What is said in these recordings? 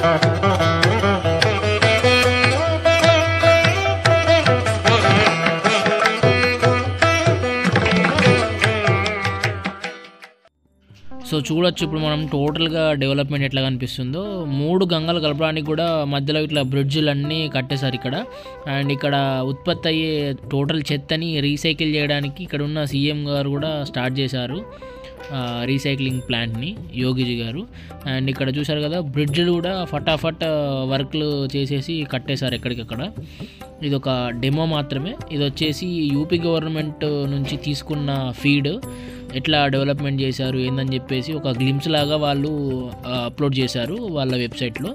So చూడొచ్చు ఇప్పుడు మనం టోటల్గా డెవలప్మెంట్ ఎట్లా కనిపిస్తుందో. 3 గంగలు కలపడానికి కూడా మధ్యలో ఇట్లా బ్రిడ్జిలన్నీ కట్టేశారు ఇక్కడ. అండ్ ఇక్కడ ఉత్పత్తి అయ్యే టోటల్ చెత్తని రీసైకిల్ చేయడానికి ఇక్కడ ఉన్న సీఎం గారు కూడా స్టార్ట్ చేశారు రీసైక్లింగ్ ప్లాంట్ని, యోగిజీ గారు. అండ్ ఇక్కడ చూశారు కదా బ్రిడ్జ్లు కూడా ఫటాఫట్ వర్క్లు చేసేసి కట్టేశారు ఎక్కడికక్కడ. ఇది ఒక డెమో మాత్రమే. ఇది వచ్చేసి యూపీ గవర్నమెంట్ నుంచి తీసుకున్న ఫీడ్ ఎట్లా డెవలప్మెంట్ చేశారు ఏందని చెప్పేసి ఒక గ్లిమ్స్ లాగా వాళ్ళు అప్లోడ్ చేశారు వాళ్ళ వెబ్సైట్లో.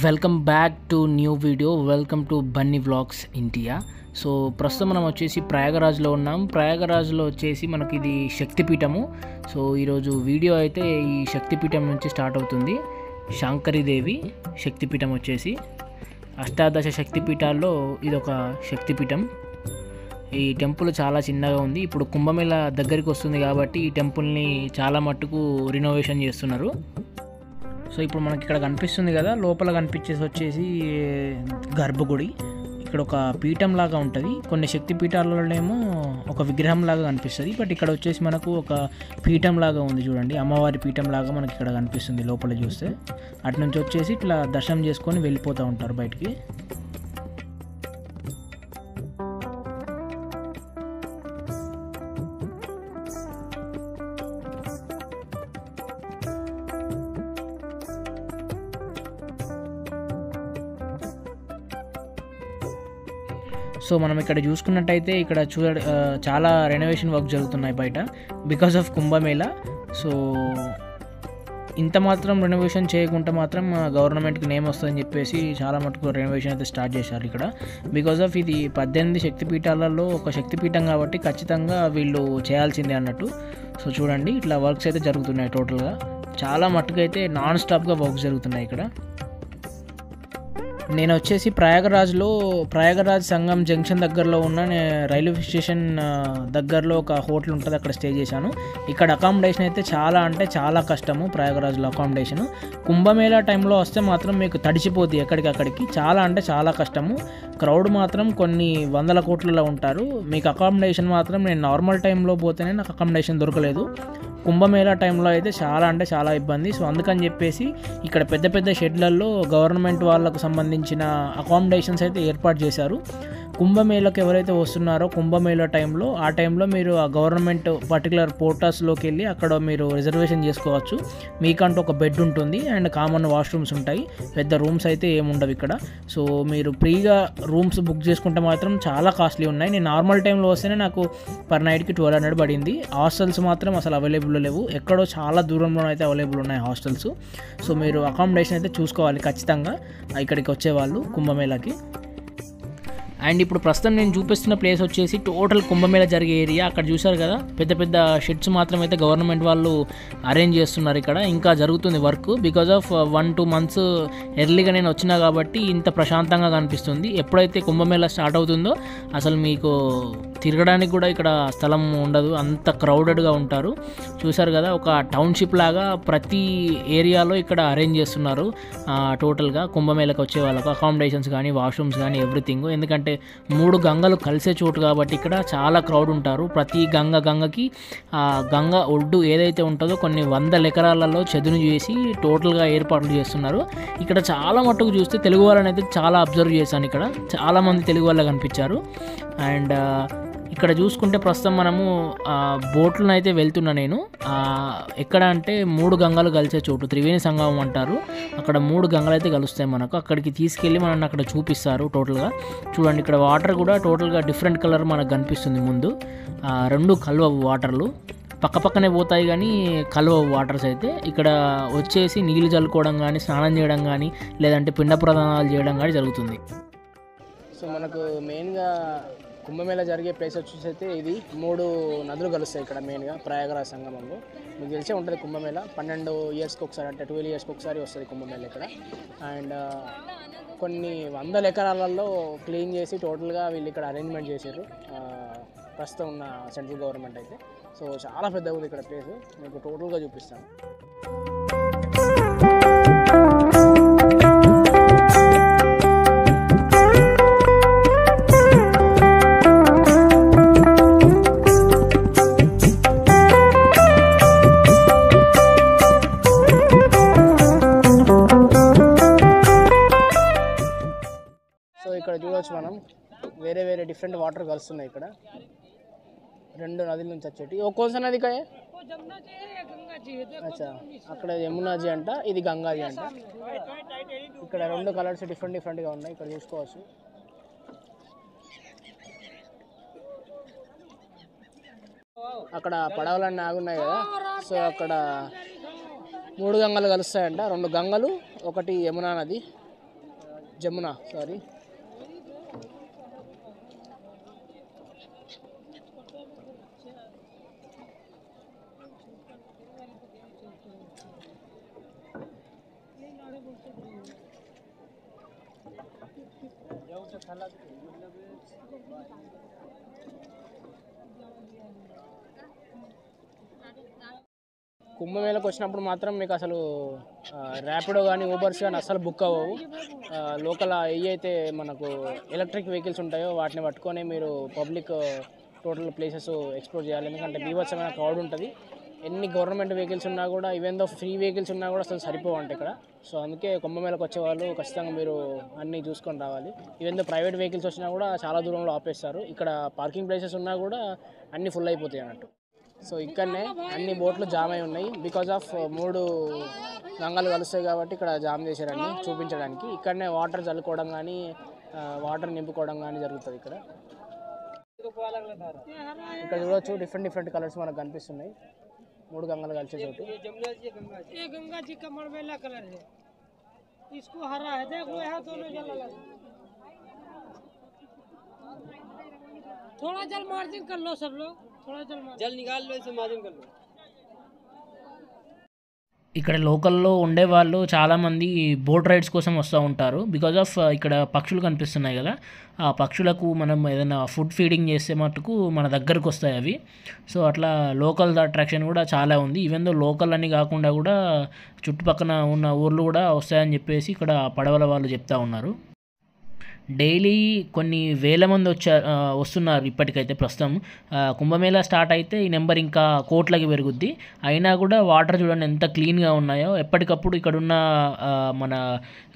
Welcome back to new video. Welcome to Bunny vlogs India. So ప్రస్తుతం మనం వచ్చేసి ప్రయాగరాజ్లో ఉన్నాం. ప్రయాగరాజ్లో వచ్చేసి మనకి ఇది శక్తిపీఠము. సో ఈరోజు వీడియో అయితే ఈ శక్తిపీఠం నుంచి స్టార్ట్ అవుతుంది. శాంకరీదేవి శక్తిపీఠం వచ్చేసి అష్టాదశ శక్తిపీఠాల్లో ఇదొక శక్తిపీఠం. ఈ టెంపుల్ చాలా చిన్నగా ఉంది. ఇప్పుడు కుంభమేళ దగ్గరికి వస్తుంది కాబట్టి ఈ టెంపుల్ని చాలా మట్టుకు రినోవేషన్ చేస్తున్నారు. సో ఇప్పుడు మనకి ఇక్కడ కనిపిస్తుంది కదా, లోపల కనిపించేసి వచ్చేసి గర్భగుడి. ఇక్కడ ఒక పీఠం లాగా ఉంటుంది. కొన్ని శక్తి పీఠాలలోనేమో ఒక విగ్రహం లాగా కనిపిస్తుంది, బట్ ఇక్కడ వచ్చేసి మనకు ఒక పీఠం లాగా ఉంది చూడండి, అమ్మవారి పీఠం లాగా మనకి ఇక్కడ కనిపిస్తుంది లోపల చూస్తే. అటు నుంచి వచ్చేసి ఇట్లా దర్శనం చేసుకొని వెళ్ళిపోతూ ఉంటారు బయటికి. సో మనం ఇక్కడ చూసుకున్నట్టయితే ఇక్కడ చాలా రెనోవేషన్ వర్క్ జరుగుతున్నాయి బయట బికాస్ ఆఫ్ కుంభమేళా. సో ఇంత మాత్రం రెనోవేషన్ చేయకుంటే మాత్రం గవర్నమెంట్కి నేమ్ వస్తుందని చెప్పేసి చాలా మటుకు రెనోవేషన్ అయితే స్టార్ట్ చేశారు ఇక్కడ. బికాస్ ఆఫ్ ఇది 18 శక్తిపీఠాలలో ఒక శక్తిపీఠం కాబట్టి ఖచ్చితంగా వీళ్ళు చేయాల్సిందే అన్నట్టు. సో చూడండి ఇట్లా వర్క్స్ అయితే జరుగుతున్నాయి. టోటల్గా చాలా మట్టుకు అయితే నాన్ స్టాప్గా వర్క్స్ జరుగుతున్నాయి ఇక్కడ. నేను వచ్చేసి ప్రయాగరాజ్ సంగం జంక్షన్ దగ్గరలో ఉన్న రైల్వే స్టేషన్ దగ్గరలో ఒక హోటల్ ఉంటుంది, అక్కడ స్టే చేశాను. ఇక్కడ అకామిడేషన్ అయితే చాలా అంటే చాలా కష్టము. ప్రయాగరాజ్లో అకామిడేషన్ కుంభమేళా టైంలో వస్తే మాత్రం మీకు తడిచిపోతుంది ఎక్కడికక్కడికి. చాలా అంటే చాలా కష్టము. క్రౌడ్ మాత్రం కొన్ని వందల కోట్లలో ఉంటారు. మీకు అకామిడేషన్ మాత్రం నేను నార్మల్ టైంలో పోతేనే నాకు అకామిడేషన్ దొరకలేదు. కుంభమేళా టైంలో అయితే చాలా అంటే చాలా ఇబ్బంది. సో అందుకని చెప్పేసి ఇక్కడ పెద్ద పెద్ద షెడ్లలో గవర్నమెంట్ వాళ్ళకు సంబంధించిన అకామిడేషన్స్ అయితే ఏర్పాటు చేశారు. కుంభమేళాకి ఎవరైతే వస్తున్నారో కుంభమేళా టైంలో, ఆ టైంలో మీరు ఆ గవర్నమెంట్ పర్టికులర్ పోర్టల్స్లోకి వెళ్ళి అక్కడ మీరు రిజర్వేషన్ చేసుకోవచ్చు. మీకంటూ ఒక బెడ్ ఉంటుంది అండ్ కామన్ వాష్రూమ్స్ ఉంటాయి. పెద్ద రూమ్స్ అయితే ఏముండవు ఇక్కడ. సో మీరు ఫ్రీగా రూమ్స్ బుక్ చేసుకుంటే మాత్రం చాలా కాస్ట్లీ ఉన్నాయి. నేను నార్మల్ టైంలో వస్తేనే నాకు పర్ నైట్కి 1200 పడింది. హాస్టల్స్ మాత్రం అసలు అవైలబుల్ లేవు, ఎక్కడో చాలా దూరంలో అయితే అవైలబుల్ ఉన్నాయి హాస్టల్స్. సో మీరు అకామిడేషన్ అయితే చూసుకోవాలి ఖచ్చితంగా ఇక్కడికి వచ్చేవాళ్ళు కుంభమేళాకి. అండ్ ఇప్పుడు ప్రస్తుతం నేను చూపిస్తున్న ప్లేస్ వచ్చేసి టోటల్ కుంభమేళా జరిగే ఏరియా. అక్కడ చూశారు కదా పెద్ద పెద్ద షెడ్స్ మాత్రం అయితే గవర్నమెంట్ వాళ్ళు అరేంజ్ చేస్తున్నారు. ఇక్కడ ఇంకా జరుగుతుంది వర్క్. బికాజ్ ఆఫ్ 1-2 months ఎర్లీగా నేను వచ్చినా కాబట్టి ఇంత ప్రశాంతంగా కనిపిస్తుంది. ఎప్పుడైతే కుంభమేళా స్టార్ట్ అవుతుందో అసలు మీకు తిరగడానికి కూడా ఇక్కడ స్థలం ఉండదు, అంత క్రౌడెడ్గా ఉంటారు. చూశారు కదా ఒక టౌన్షిప్ లాగా ప్రతి ఏరియాలో ఇక్కడ అరేంజ్ చేస్తున్నారు టోటల్గా కుంభమేళాకి వచ్చే వాళ్ళకు అకామిడేషన్స్ కానీ వాష్రూమ్స్ కానీ ఎవ్రీథింగ్. ఎందుకంటే 3 గంగలు కలిసే చోటు కాబట్టి ఇక్కడ చాలా క్రౌడ్ ఉంటారు. ప్రతి గంగకి గంగ ఒడ్డు ఏదైతే ఉంటుందో కొన్ని 100 ఎకరాలలో చదును చేసి టోటల్గా ఏర్పాట్లు చేస్తున్నారు. ఇక్కడ చాలా మట్టుకు చూస్తే తెలుగు వాళ్ళని అయితే చాలా అబ్జర్వ్ చేశాను. ఇక్కడ చాలామంది తెలుగు వాళ్ళే కనిపించారు. అండ్ ఇక్కడ చూసుకుంటే ప్రస్తుతం మనము బోట్లను అయితే వెళ్తున్నా నేను. ఎక్కడ అంటే 3 గంగలు కలిసే చోటు త్రివేణి సంగమం అంటారు. అక్కడ 3 గంగలు అయితే కలుస్తాయి మనకు. అక్కడికి తీసుకెళ్ళి మనల్ని అక్కడ చూపిస్తారు టోటల్గా. చూడండి ఇక్కడ వాటర్ కూడా టోటల్గా డిఫరెంట్ కలర్ మనకు కనిపిస్తుంది ముందు. 2 కలవవు వాటర్లు, పక్కపక్కనే పోతాయి కానీ కలవవు వాటర్స్ అయితే. ఇక్కడ వచ్చేసి నీళ్ళు చల్లుకోవడం కానీ స్నానం చేయడం కానీ లేదంటే పిండ ప్రదానాలు చేయడం కానీ జరుగుతుంది. సో మనకు మెయిన్గా కుంభమేళా జరిగే ప్లేస్ వచ్చేసి అయితే ఇది 3 నదులు కలుస్తాయి ఇక్కడ మెయిన్గా ప్రయాగరాజ్ సంగమంలో. మీకు తెలిసే ఉంటుంది కుంభమేళా 12 yearsకి ఒకసారి అంటే 12 yearsకి ఒకసారి వస్తుంది కుంభమేళా ఇక్కడ. అండ్ కొన్ని 100 ఎకరాలలో క్లీన్ చేసి టోటల్గా వీళ్ళు ఇక్కడ అరేంజ్మెంట్ చేశారు ప్రస్తుతం ఉన్న సెంట్రల్ గవర్నమెంట్ అయితే. సో చాలా పెద్దగా ఉంది ఇక్కడ ప్లేస్, మీకు టోటల్గా చూపిస్తాను. సో ఇక్కడ చూడవచ్చు మనం వేరే వేరే డిఫరెంట్ వాటర్ కలుస్తున్నాయి ఇక్కడ, 2 నదుల నుంచి వచ్చేటి. ఓ కోస నది కా అచ్చా, అక్కడ యమునాజీ అంట, ఇది గంగాజీ అంట. ఇక్కడ 2 కలర్స్ డిఫరెంట్గా ఉన్నాయి, ఇక్కడ చూసుకోవచ్చు. అక్కడ పడవలన్నీ ఆగున్నాయి కదా, సో అక్కడ 3 గంగలు కలుస్తాయంట, 2 గంగలు, ఒకటి యమునా నది, జమున సారీ. కుంభమేళకు వచ్చినప్పుడు మాత్రం మీకు అసలు ర్యాపిడో కానీ ఊబర్స్ కానీ అస్సలు బుక్ అవ్వవు. లోకల్ ఏవైతే మనకు ఎలక్ట్రిక్ వెహికల్స్ ఉంటాయో వాటిని పట్టుకొని మీరు పబ్లిక్ టోటల్ ప్లేసెస్ ఎక్స్ప్లోర్ చేయాలి, ఎందుకంటే బీభత్సమైన క్రౌడ్ ఉంటుంది. ఎన్ని గవర్నమెంట్ వెహికల్స్ ఉన్నా కూడా, ఈవెన్ దో ఫ్రీ వెహికల్స్ ఉన్నా కూడా అసలు సరిపోవంట ఇక్కడ. సో అందుకే కుంభమేళకు వచ్చేవాళ్ళు ఖచ్చితంగా మీరు అన్నీ చూసుకొని రావాలి. ఈవెన్ దో ప్రైవేట్ వెహికల్స్ వచ్చినా కూడా చాలా దూరంలో ఆపేస్తారు. ఇక్కడ పార్కింగ్ ప్లేసెస్ ఉన్నా కూడా అన్నీ ఫుల్ అయిపోతాయి అన్నట్టు. సో ఇక్కడనే అన్ని బోట్లు జామ్ అయి ఉన్నాయి, బికాజ్ ఆఫ్ 3 గంగలు కలుస్తాయి కాబట్టి ఇక్కడ జామ్ చేశారని చూపించడానికి. ఇక్కడనే వాటర్ చల్లుకోవడం కానీ, వాటర్ నింపుకోవడం కానీ జరుగుతుంది ఇక్కడ. ఇక్కడ చూడవచ్చు డిఫరెంట్ కలర్స్ మనకు కనిపిస్తున్నాయి, 3 గంగలు కలిసే చోటు. थोड़ा जल मार्जिन कर लो सब लोग, थोड़ा जल निकाल लो, इसे मार्जिन कर लो. ఇక్కడ లోకల్లో ఉండేవాళ్ళు చాలామంది బోట్ రైడ్స్ కోసం వస్తూ ఉంటారు, బికాజ్ ఆఫ్ ఇక్కడ పక్షులు కనిపిస్తున్నాయి కదా, ఆ పక్షులకు మనం ఏదైనా ఫుడ్ ఫీడింగ్ చేస్తే మటుకు మన దగ్గరకు వస్తాయి అవి. సో అట్లా లోకల్ అట్రాక్షన్ కూడా చాలా ఉంది. ఈవెన్ దో లోకల్ అని కాకుండా కూడా చుట్టుపక్కల ఉన్న ఊర్లు కూడా వస్తాయని చెప్పేసి ఇక్కడ పడవల వాళ్ళు చెప్తా ఉన్నారు. డైలీ కొన్ని వేల మంది వస్తున్నారు ఇప్పటికైతే. ప్రస్తుతం కుంభమేళా స్టార్ట్ అయితే ఈ నెంబర్ ఇంకా కోట్లకి పెరుగుద్ది. అయినా కూడా వాటర్ చూడండి ఎంత క్లీన్గా ఉన్నాయో. ఎప్పటికప్పుడు ఇక్కడున్న మన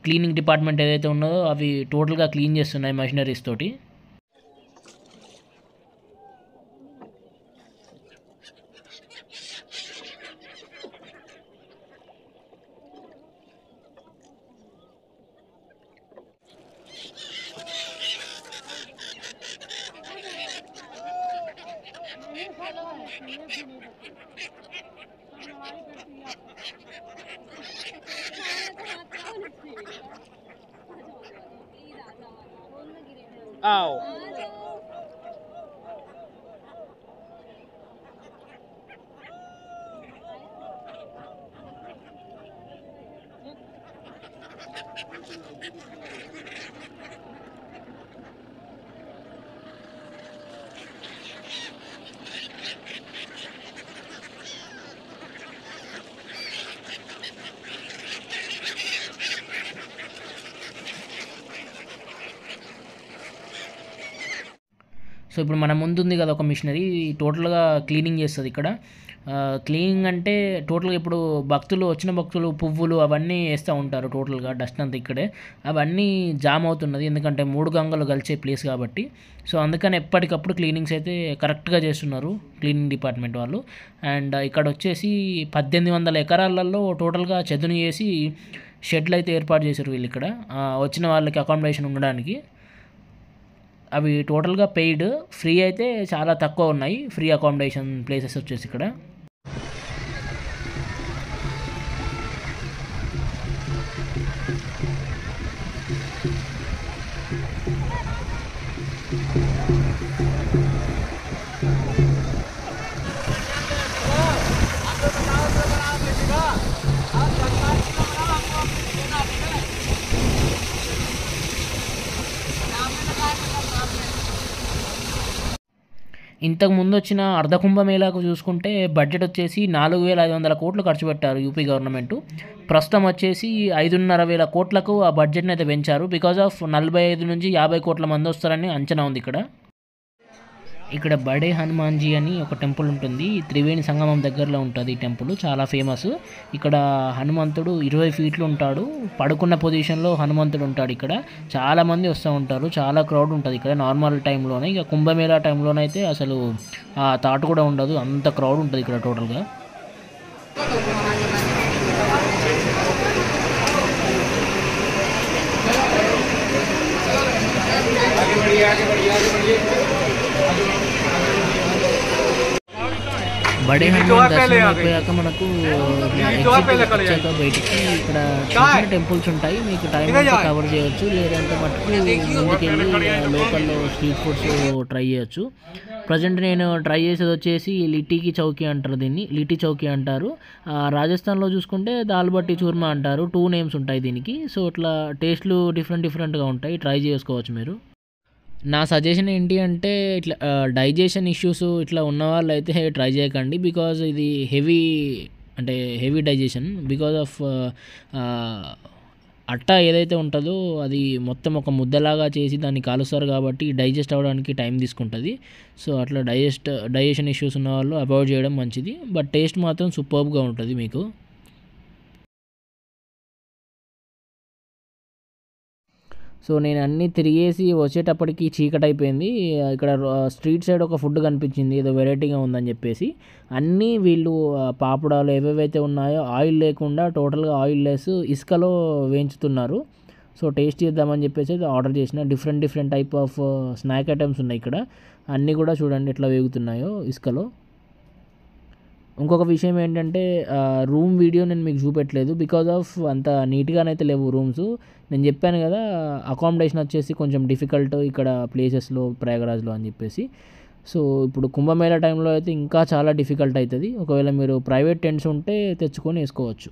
క్లీనింగ్ డిపార్ట్మెంట్ ఏదైతే ఉన్నదో అవి టోటల్గా క్లీన్ చేస్తున్నాయి మెషినరీస్ తోటి. Ow. సో ఇప్పుడు మన ముందు ఉంది కదా ఒక మిషనరీ, టోటల్గా క్లీనింగ్ చేస్తుంది ఇక్కడ. క్లీనింగ్ అంటే టోటల్గా ఇప్పుడు వచ్చిన భక్తులు పువ్వులు అవన్నీ వేస్తూ ఉంటారు, టోటల్గా డస్ట్ అంతా ఇక్కడే. అవన్నీ జామ్ అవుతున్నది, ఎందుకంటే 3 గంగలు కలిసే ప్లేస్ కాబట్టి. సో అందుకని ఎప్పటికప్పుడు క్లీనింగ్స్ అయితే కరెక్ట్గా చేస్తున్నారు క్లీనింగ్ డిపార్ట్మెంట్ వాళ్ళు. అండ్ ఇక్కడ వచ్చేసి 1800 ఎకరాలలో టోటల్గా చదును చేసి షెడ్లు అయితే ఏర్పాటు చేశారు వీళ్ళు ఇక్కడ వచ్చిన వాళ్ళకి అకామిడేషన్ ఉండడానికి. అవి టోటల్గా పెయిడ్, ఫ్రీ అయితే చాలా తక్కువ ఉన్నాయి ఫ్రీ అకామిడేషన్ ప్లేసెస్ వచ్చేసి ఇక్కడ. ఇంతకు ముందు వచ్చిన అర్ధ కుంభమేళాకు చూసుకుంటే బడ్జెట్ వచ్చేసి 4,500 కోట్లు ఖర్చు పెట్టారు యూపీ గవర్నమెంట్. ప్రస్తుతం వచ్చేసి 5,500 కోట్లకు ఆ బడ్జెట్ని అయితే పెంచారు. బికాజ్ ఆఫ్ 45 నుంచి 50 కోట్ల మంది వస్తారని అంచనా ఉంది ఇక్కడ బడే హనుమాన్జీ అని ఒక టెంపుల్ ఉంటుంది. త్రివేణి సంగమం దగ్గరలో ఉంటుంది ఈ టెంపుల్, చాలా ఫేమస్. ఇక్కడ హనుమంతుడు 20 ఫీట్లు ఉంటాడు, పడుకున్న పొజిషన్లో హనుమంతుడు ఉంటాడు. ఇక్కడ చాలామంది వస్తూ ఉంటారు, చాలా క్రౌడ్ ఉంటుంది ఇక్కడ నార్మల్ టైంలోనే. ఇక కుంభమేళా టైంలోనైతే అసలు ఆ థాట్ కూడా ఉండదు, అంత క్రౌడ్ ఉంటుంది ఇక్కడ టోటల్గా. బడే హనుమాన్ దర్శనం అయిపోయాక మనకు వచ్చాక బయటికి ఇక్కడ చిన్న టెంపుల్స్ ఉంటాయి, మీకు టైం అయితే కవర్ చేయొచ్చు. లేదంటే మటుకు ముందుకెళ్ళి లోకల్లో స్ట్రీట్ ఫుడ్స్ ట్రై చేయొచ్చు. ప్రజెంట్ నేను ట్రై చేసేది వచ్చేసి లిట్టీకి చౌకీ అంటారు, దీన్ని లిట్టి చౌకీ అంటారు. రాజస్థాన్లో చూసుకుంటే దాల్ బట్టి చూర్మా అంటారు. 2 నేమ్స్ ఉంటాయి దీనికి. సో ఇట్లా టేస్ట్లు డిఫరెంట్గా ఉంటాయి, ట్రై చేసుకోవచ్చు మీరు. నా సజెషన్ ఏంటి అంటే ఇట్లా డైజెషన్ ఇష్యూస్ ఇట్లా ఉన్న వాళ్ళు అయితే ట్రై చేయకండి. బికాజ్ ఇది హెవీ డైజెషన్. బికాజ్ ఆఫ్ అట్ట ఏదైతే ఉంటుందో అది మొత్తం ఒక ముద్దలాగా చేసి దాన్ని కాలుస్తారు కాబట్టి డైజెస్ట్ అవ్వడానికి టైం తీసుకుంటుంది. సో అట్లా డైజెషన్ ఇష్యూస్ ఉన్న వాళ్ళు అవాయిడ్ చేయడం మంచిది. బట్ టేస్ట్ మాత్రం సూపర్బ్గా ఉంటుంది మీకు. సో నేను అన్నీ తిరిగేసి వచ్చేటప్పటికి చీకటి అయిపోయింది. ఇక్కడ స్ట్రీట్ సైడ్ ఒక ఫుడ్ కనిపించింది, ఏదో వెరైటీగా ఉందని చెప్పేసి అన్నీ వీళ్ళు పాపడాలు ఏవేవైతే ఉన్నాయో ఆయిల్ లేకుండా టోటల్గా ఆయిల్ లెస్ ఇసుకలో వేయించుతున్నారు. సో టేస్ట్ చేద్దామని చెప్పేసి ఆర్డర్ చేసిన. Different type of snack items ఉన్నాయి ఇక్కడ, అన్నీ కూడా చూడండి ఎట్లా వేగుతున్నాయో ఇసుకలో. ఇంకొక విషయం ఏంటంటే రూమ్ వీడియో నేను మీకు చూపెట్టలేదు, బికాజ్ ఆఫ్ అంత నీట్గానైతే లేవు రూమ్స్. నేను చెప్పాను కదా అకామిడేషన్ వచ్చేసి కొంచెం డిఫికల్ట్ ఇక్కడ ప్లేసెస్లో ప్రయాగరాజ్లో అని చెప్పేసి. సో ఇప్పుడు కుంభమేళా టైంలో అయితే ఇంకా చాలా డిఫికల్ట్ అవుతుంది. ఒకవేళ మీరు ప్రైవేట్ టెంట్స్ ఉంటే తెచ్చుకొని వేసుకోవచ్చు.